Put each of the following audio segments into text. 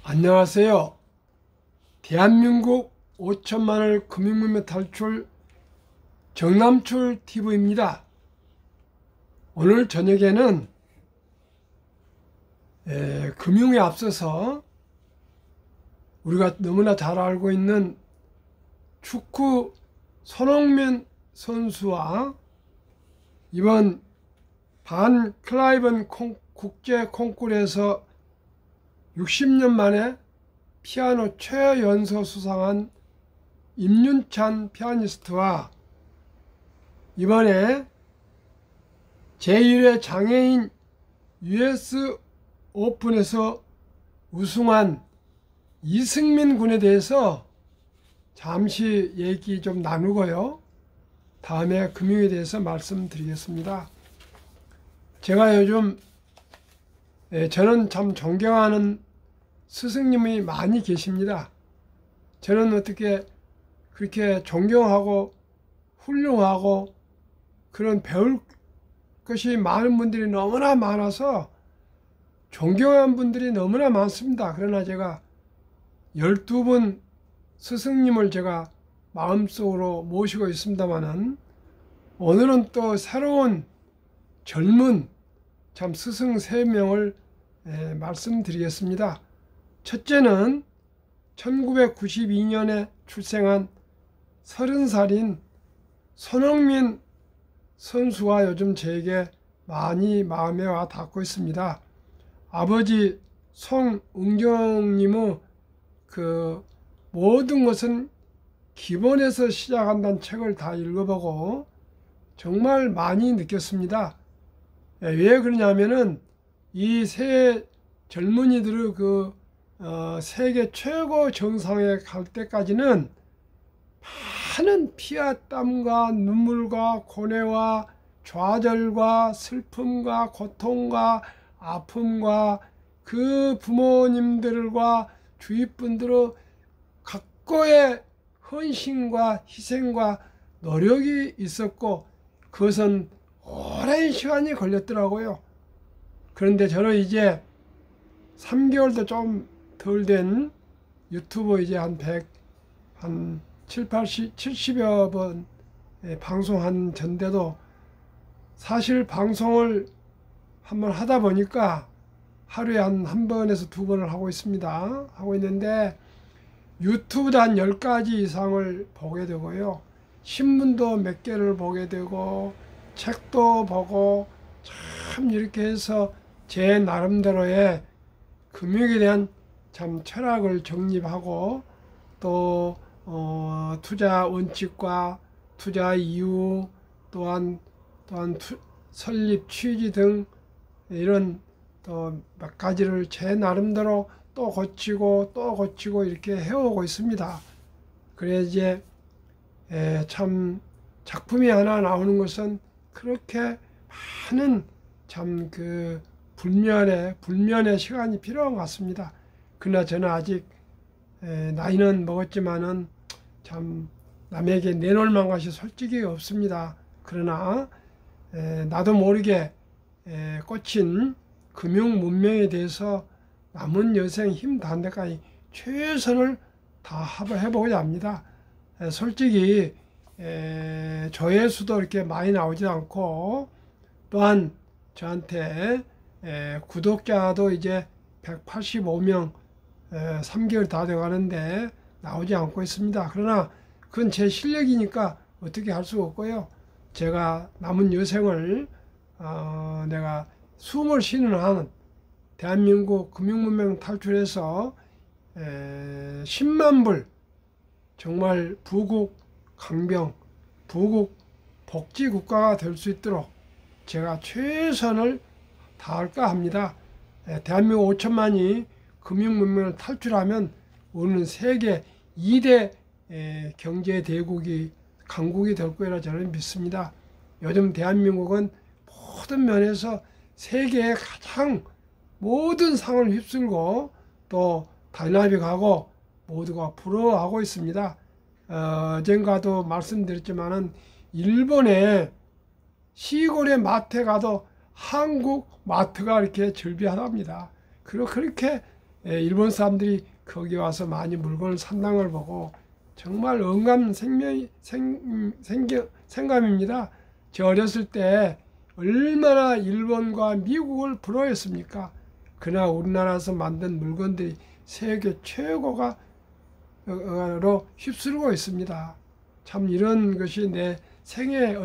안녕하세요. 대한민국 5천만을 금융문명 탈출 정남출 TV입니다. 오늘 저녁에는 금융에 앞서서 우리가 너무나 잘 알고 있는 축구 손흥민 선수와 이번 반 클라이번 국제 콩쿠르에서 60년 만에 피아노 최연소 수상한 임윤찬 피아니스트와 이번에 제1회 장애인 US 오픈에서 우승한 이승민 군에 대해서 잠시 얘기 좀 나누고요. 다음에 금융에 대해서 말씀드리겠습니다. 제가 요즘 저는 참 존경하는 스승님이 많이 계십니다. 저는 어떻게 그렇게 존경하고 훌륭하고 그런 배울 것이 많은 분들이 너무나 많아서 존경하는 분들이 너무나 많습니다. 그러나 제가 12분 스승님을 제가 마음속으로 모시고 있습니다만은 오늘은 또 새로운 젊은 참 스승 3명을 말씀드리겠습니다. 첫째는 1992년에 출생한 30살인 손흥민 선수가 요즘 제게 많이 마음에 와 닿고 있습니다. 아버지 송응정님의 그 모든 것은 기본에서 시작한다는 책을 다 읽어보고 정말 많이 느꼈습니다. 왜 그러냐면은 이 세 젊은이들의 그 세계 최고 정상에 갈 때까지는 많은 피와 땀과 눈물과 고뇌와 좌절과 슬픔과 고통과 아픔과 그 부모님들과 주위 분들의 각고의 헌신과 희생과 노력이 있었고 그것은 오랜 시간이 걸렸더라고요. 그런데 저는 이제 3개월도 좀 덜 된 유튜브 이제 한 70여 번 방송한 전데도 사실 방송을 한번 하다 보니까 하루에 한 번에서 2번을 하고 있습니다. 하고 있는데 유튜브도 한 10가지 이상을 보게 되고요. 신문도 몇 개를 보게 되고 책도 보고 참 이렇게 해서 제 나름대로의 금융에 대한 참 철학을 정립하고 또 투자 원칙과 투자 이유 또한 설립 취지 등 이런 또 몇 가지를 제 나름대로 또 고치고 이렇게 해오고 있습니다. 그래 이제 참 작품이 하나 나오는 것은 그렇게 많은 참 그 불면의 시간이 필요한 것 같습니다. 그러나 저는 아직 나이는 먹었지만은 참 남에게 내놓을 만한 것이 솔직히 없습니다. 그러나 나도 모르게 꽂힌 금융 문명에 대해서 남은 여생 힘 닿는 데까지 최선을 다해보고자 합니다. 솔직히 조회수도 이렇게 많이 나오지 않고 또한 저한테 구독자도 이제 185명 3개월 다 돼가는데 나오지 않고 있습니다. 그러나 그건 제 실력이니까 어떻게 할 수가 없고요. 제가 남은 여생을 내가 숨을 쉬는 한 대한민국 금융문명 탈출해서 10만 불 정말 부국 강병 부국 복지국가가 될 수 있도록 제가 최선을 다할까 합니다. 대한민국 5천만이 금융문명을 탈출하면 우리는 세계 2대 경제대국이 강국이 될 거라 저는 믿습니다. 요즘 대한민국은 모든 면에서 세계의 가장 모든 상을 휩쓸고 또 다이나믹하고 모두가 부러워하고 있습니다. 어젠가도 말씀드렸지만은 일본의 시골의 마트에 가도 한국 마트가 이렇게 즐비하답니다. 그리고 그렇게 일본 사람들이 거기 와서 많이 물건을 산다는 걸 보고 정말 응감 생감입니다. 저 어렸을 때 얼마나 일본과 미국을 부러워했습니까? 그러나 우리나라에서 만든 물건들이 세계 최고가 로 휩쓸고 있습니다. 참 이런 것이 내 생에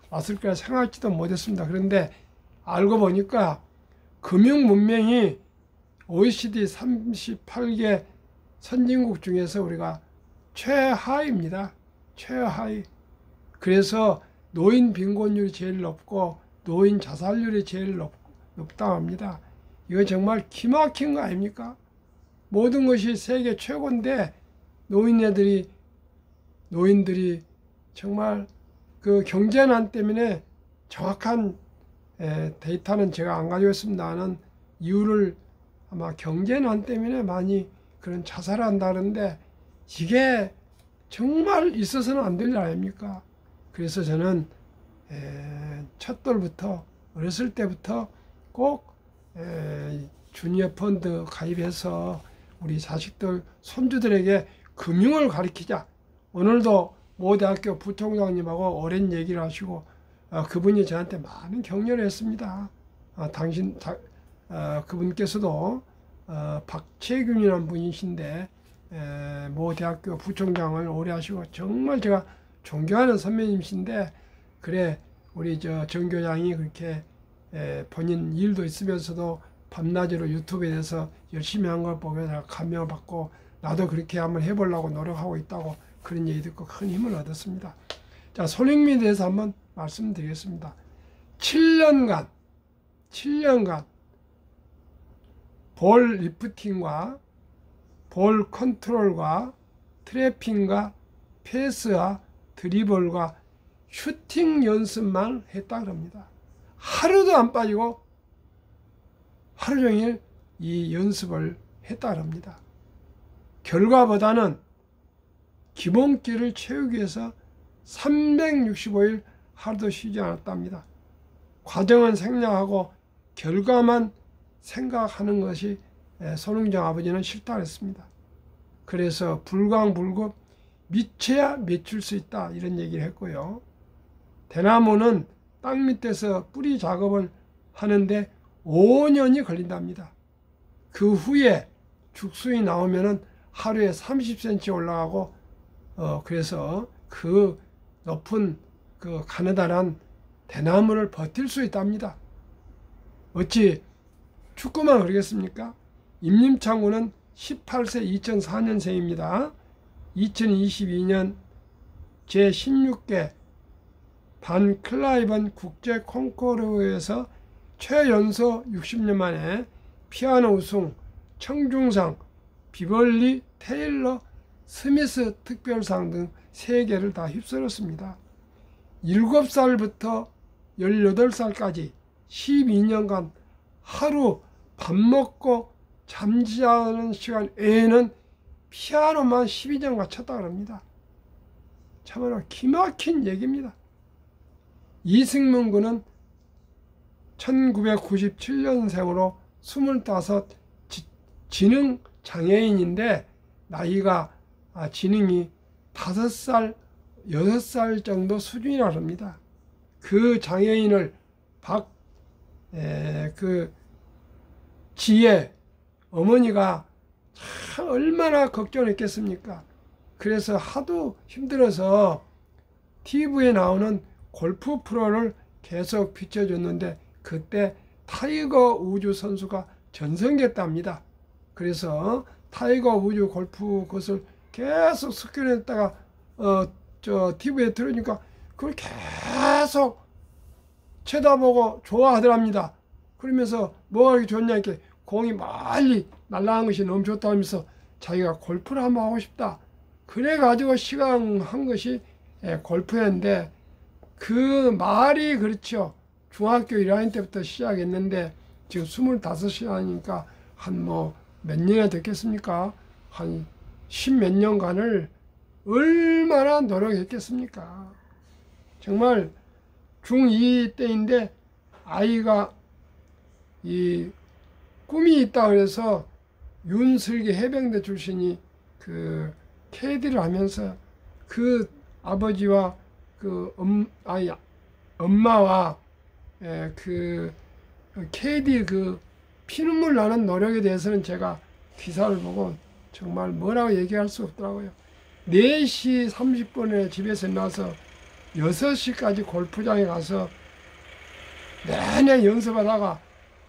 왔을 거라 생각지도 못했습니다. 그런데 알고 보니까 금융 문명이 OECD 38개 선진국 중에서 우리가 최하위입니다. 최하위. 그래서 노인 빈곤율이 제일 높고 노인 자살률이 제일 높다고 합니다. 이거 정말 기막힌 거 아닙니까? 모든 것이 세계 최고인데 노인들이 정말 그 경제난 때문에 정확한 데이터는 제가 안 가지고 있습니다만 이유를 아마 경제난 때문에 많이 그런 자살한다는데 이게 정말 있어서는 안 될 일 아닙니까? 그래서 저는 첫돌부터 어렸을 때부터 꼭 주니어 펀드 가입해서 우리 자식들 손주들에게 금융을 가르치자. 오늘도 모 대학교 부총장님하고 오랜 얘기를 하시고 그분이 저한테 많은 격려를 했습니다. 그분께서도 박채균이라는 분이신데 모 대학교 부총장을 오래 하시고 정말 제가 존경하는 선배님이신데 그래 우리 정 교장이 그렇게 본인 일도 있으면서도 밤낮으로 유튜브에 대해서 열심히 한 걸 보고 내가 감명을 받고 나도 그렇게 한번 해보려고 노력하고 있다고 그런 얘기 듣고 큰 힘을 얻었습니다. 자, 손흥민에 대해서 한번 말씀드리겠습니다. 7년간 볼 리프팅과 볼 컨트롤과 트래핑과 패스와 드리블과 슈팅 연습만 했다 그럽니다. 하루도 안 빠지고 하루 종일 이 연습을 했다 그럽니다. 결과보다는 기본기를 채우기 위해서 365일 하루도 쉬지 않았답니다. 과정은 생략하고 결과만 생각하는 것이 손흥정 아버지는 싫다 그랬습니다. 그래서 불광불급 미쳐야 맺힐 수 있다 이런 얘기를 했고요. 대나무는 땅 밑에서 뿌리 작업을 하는데 5년이 걸린답니다. 그 후에 죽순이 나오면은 하루에 30cm 올라가고 그래서 그 높은 그 가느다란 대나무를 버틸 수 있답니다. 어찌 축구만 그러겠습니까? 임림창구는 18세 2004년생입니다. 2022년 제16개 반 클라이번 국제 콩쿠르에서 최연소 60년 만에 피아노 우승, 청중상, 비벌리 테일러 스미스 특별상 등 3개를 다 휩쓸었습니다. 7살부터 18살까지 12년간 하루 밥 먹고 잠자는 시간 외에는 피아노만 12년간 쳤다고 합니다. 참으로 기막힌 얘기입니다. 이승문 군은 1997년생으로 25 지능 장애인인데 나이가 지능이 5살, 6살 정도 수준이라고 합니다. 그 장애인을 지혜 어머니가 참 얼마나 걱정했겠습니까? 그래서 하도 힘들어서 TV에 나오는 골프 프로를 계속 비춰줬는데 그때 타이거 우즈 선수가 전성기였답니다. 그래서 타이거 우즈 골프 그것을 계속 스크린했다가 TV에 들으니까 그걸 계속 쳐다보고 좋아하더랍니다. 그러면서 뭐가 이렇게 좋냐 이렇게 공이 멀리 날아가는 것이 너무 좋다 하면서 자기가 골프를 한번 하고 싶다. 그래가지고 시작한 것이 골프였는데 그 말이 그렇죠. 중학교 1학년 때부터 시작했는데 지금 25이 하니까 한 몇 년이 됐겠습니까? 한 10몇 년간을 얼마나 노력했겠습니까? 정말 중2 때인데 아이가 이 꿈이 있다 그래서 윤슬기 해병대 출신이 그 KD를 하면서 그 아버지와 그 엄마와 그 KD 그 피눈물 나는 노력에 대해서는 제가 기사를 보고 정말 뭐라고 얘기할 수 없더라고요. 4시 30분에 집에서 나와서 6시까지 골프장에 가서 내내 연습하다가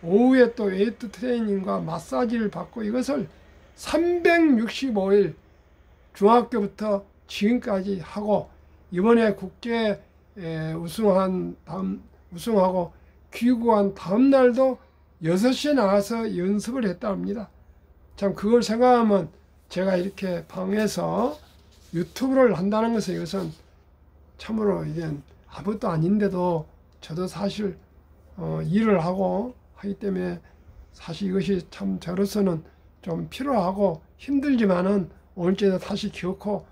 오후에 또 웨이트 트레이닝과 마사지를 받고 이것을 365일 중학교부터 지금까지 하고 이번에 국제 우승하고 귀국한 다음 날도 6시에 나가서 연습을 했다 합니다. 참 그걸 생각하면 제가 이렇게 방에서 유튜브를 한다는 것은 이것은 참으로 이게 아무것도 아닌데도 저도 사실 일을 하고 하기 때문에 사실 이것이 참 저로서는 좀 필요하고 힘들지만은 오늘쯤에 다시 기억하고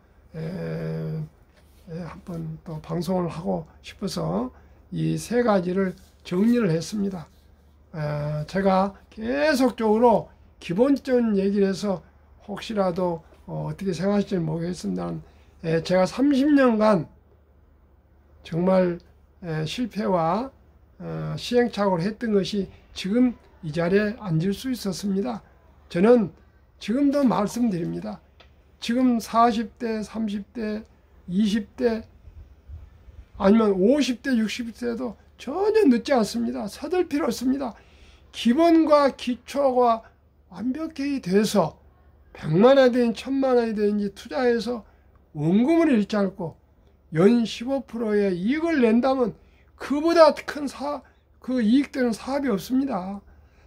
한번 또 방송을 하고 싶어서 이 3가지를 정리를 했습니다. 제가 계속적으로 기본적인 얘기를 해서 혹시라도 어떻게 생각하실지 모르겠습니다만 제가 30년간 정말 실패와 시행착오를 했던 것이 지금 이 자리에 앉을 수 있었습니다. 저는 지금도 말씀드립니다. 지금 40대, 30대, 20대 아니면 50대, 60대도 전혀 늦지 않습니다. 서둘 필요 없습니다. 기본과 기초가 완벽히 돼서 100만 원이든 1000만 원이든지 투자해서 원금을 잃지 않고 연 15%의 이익을 낸다면 그보다 큰 그 이익되는 사업이 없습니다.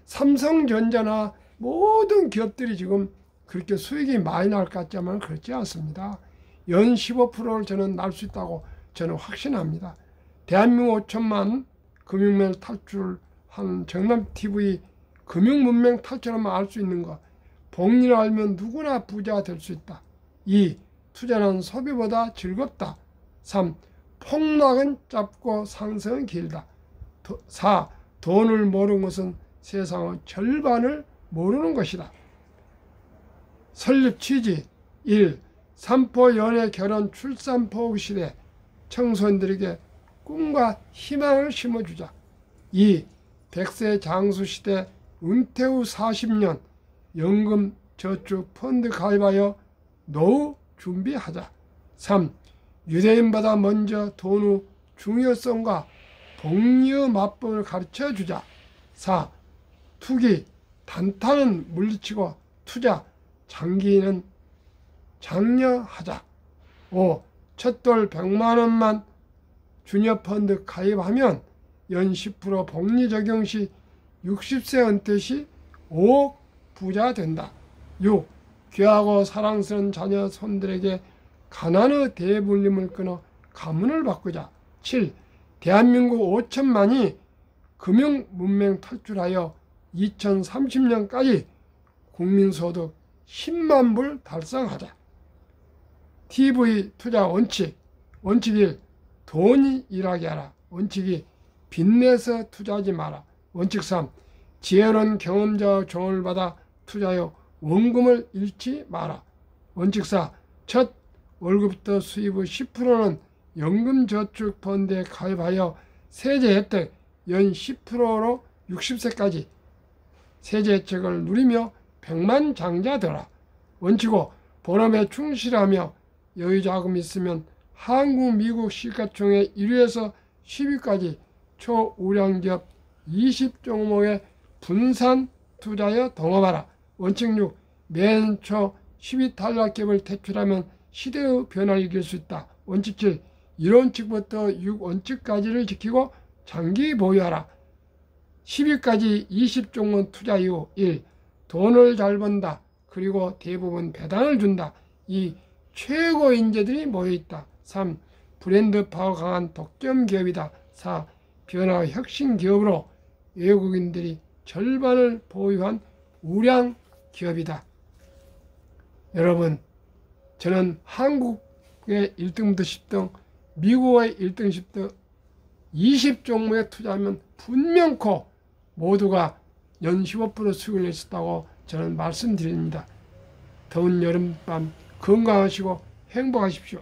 삼성전자나 모든 기업들이 지금 그렇게 수익이 많이 날 것 같지만 그렇지 않습니다. 연 15%를 저는 날 수 있다고 저는 확신합니다. 대한민국 5천만 금융문 탈출한 정남TV 금융문맹 탈출하면 알 수 있는 것. 복리를 알면 누구나 부자가 될 수 있다. 2. 투자는 소비보다 즐겁다. 3. 폭락은 짧고 상승은 길다. 4. 돈을 모르는 것은 세상의 절반을 모르는 것이다. 설립 취지 1. 삼포 연애 결혼 출산 포기 시대 청소년들에게 꿈과 희망을 심어주자. 2. 100세 장수 시대 은퇴 후 40년 연금 저축 펀드 가입하여 노후 준비하자. 3. 유대인보다 먼저 돈 후 중요성과 복리의 맞법을 가르쳐 주자. 4. 투기, 단타는 물리치고 투자, 장기는 장려하자. 5. 첫돌 100만 원만 주니어 펀드 가입하면 연 10% 복리 적용 시 60세 은퇴 시 5억 부자 된다. 6. 귀하고 사랑스러운 자녀 손들에게 가난의 대물림을 끊어 가문을 바꾸자. 7. 대한민국 5천만이 금융 문맹 탈출하여 2030년까지 국민소득 10만 불 달성하자. TV 투자 원칙. 원칙 1. 돈이 일하게 하라. 원칙 2. 빚내서 투자하지 마라. 원칙 3. 지혜로운 경험자의 조언을 받아 투자하여 원금을 잃지 마라. 원칙 4. 첫 월급부터 수입의 10%는 연금저축펀드에 가입하여 세제 혜택 연 10%로 60세까지 세제 혜택을 누리며 백만장자 되라. 원칙 5. 본업에 충실하며 여유자금이 있으면 한국, 미국 시가총액 1위에서 10위까지 초우량기업 20종목에 분산 투자하여 동업하라. 원칙 6. 맨 초 10위 탈락기업을 퇴출하면 시대의 변화를 이길 수 있다. 원칙 7. 1원칙부터 6원칙까지를 지키고 장기 보유하라. 10위까지 20종목 투자 이후 1. 돈을 잘 번다. 그리고 대부분 배당을 준다. 2. 최고 인재들이 모여있다. 3. 브랜드 파워 강한 독점 기업이다. 4. 변화 혁신 기업으로 외국인들이 절반을 보유한 우량 기업이다. 여러분, 저는 한국의 1등부터 10등, 미국의 1등, 10등 20종목에 투자하면 분명코 모두가 연 15% 수익을 냈었다고 저는 말씀드립니다. 더운 여름밤 건강하시고 행복하십시오.